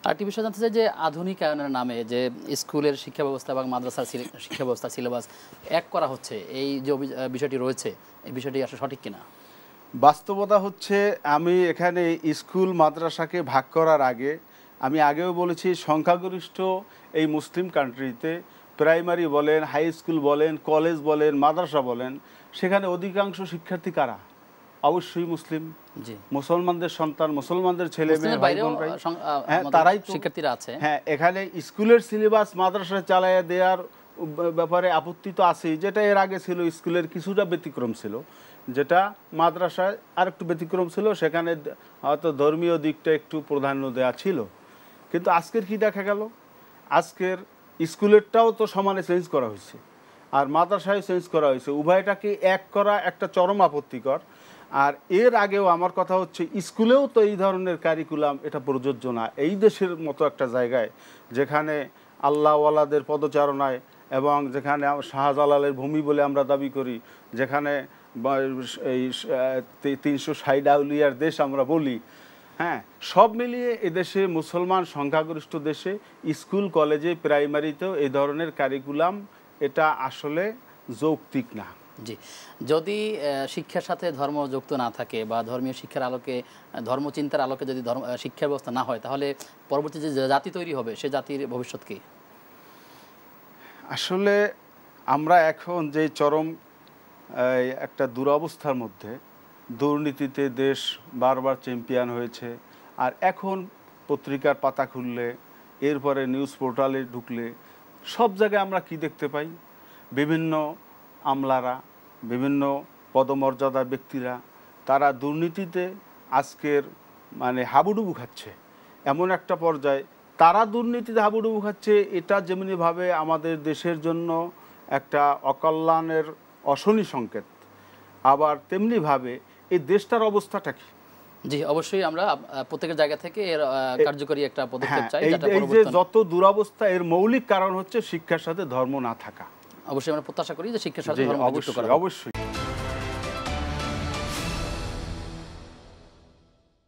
আরেকটি বিষয় জানতে চাই যে আধুনিকায়নের নামে যে স্কুলের শিক্ষা ব্যবস্থা এবং মাদ্রাসার শিক্ষা ব্যবস্থা সিলেবাস এক করা হচ্ছে, এই যে বিষয়টি রয়েছে, এই বিষয়টি আসলে সঠিক কিনা? বাস্তবতা হচ্ছে, আমি এখানে স্কুল মাদ্রাসাকে ভাগ করার আগে আমি আগেও বলেছি, সংখ্যাগরিষ্ঠ এই মুসলিম কান্ট্রিতে প্রাইমারি বলেন, হাই স্কুল বলেন, কলেজ বলেন, মাদ্রাসা বলেন, সেখানে অধিকাংশ শিক্ষার্থী কারা? অবশ্যই মুসলিম। মুসলমানদের সন্তান, মুসলমানদের ছেলে মেয়ে, ভাই বোনরাই, হ্যাঁ তারাই শিক্ষার্থীরা আছে। হ্যাঁ, এখানে স্কুলের সিলেবাস মাদ্রাসায় চালাইয়া দেওয়ার ব্যাপারে আপত্তি তো আছেই, যেটা এর আগে ছিল স্কুলের কিছুটা ব্যতিক্রম ছিল, যেটা মাদ্রাসায় আর একটু ব্যতিক্রম ছিল, সেখানে হয়তো ধর্মীয় দিকটা একটু প্রাধান্য দেওয়া ছিল। কিন্তু আজকের কি দেখা গেল, আজকের স্কুলেরটাও তো সমানে চেঞ্জ করা হয়েছে আর মাদ্রাসায় চেঞ্জ করা হয়েছে, উভয়টাকে এক করা একটা চরম আপত্তিকর। আর এর আগেও আমার কথা হচ্ছে, স্কুলেও তো এই ধরনের কারিকুলাম এটা প্রযোজ্য না। এই দেশের মতো একটা জায়গায় যেখানে আল্লাহওয়ালাদের পদচারণায় এবং যেখানে শাহজালালের ভূমি বলে আমরা দাবি করি, যেখানে এই 360 আউলিয়ার দেশ আমরা বলি, হ্যাঁ, সব মিলিয়ে এদেশে মুসলমান সংখ্যাগরিষ্ঠ দেশে স্কুল কলেজে প্রাইমারিতেও এই ধরনের কারিকুলাম এটা আসলে যৌক্তিক না। জি, যদি শিক্ষার সাথে ধর্ম যুক্ত না থাকে বা ধর্মীয় শিক্ষার আলোকে, ধর্মচিন্তার আলোকে যদি শিক্ষা ব্যবস্থা না হয়, তাহলে পরবর্তী যে জাতি তৈরি হবে সে জাতির ভবিষ্যৎ কি? আসলে আমরা এখন যে চরম একটা দুরবস্থার মধ্যে, দুর্নীতিতে দেশ বারবার চ্যাম্পিয়ন হয়েছে, আর এখন পত্রিকার পাতা খুললে, এরপরে নিউজ পোর্টালে ঢুকলে সব জায়গায় আমরা কি দেখতে পাই? বিভিন্ন আমলারা, বিভিন্ন পদমর্যাদা ব্যক্তিরা, তারা দুর্নীতিতে আজকের মানে হাবুডুবু খাচ্ছে। এমন একটা পর্যায়ে তারা দুর্নীতিতে হাবুডুবু খাচ্ছে, এটা যেমনিভাবে আমাদের দেশের জন্য একটা অকল্যাণের অশনি সংকেত, আবার তেমনিভাবে এই দেশটার অবস্থাটা কি? জি, অবশ্যই আমরা প্রত্যেকের জায়গা থেকে এর কার্যকরী একটা পদক্ষেপ চাই। এই যে যত দুরবস্থা, এর মৌলিক কারণ হচ্ছে শিক্ষার সাথে ধর্ম না থাকা। অবশ্যই আমরা প্রত্যাশা করি যে শিক্ষার সাথে ধর্ম যুক্ত করা। অবশ্যই।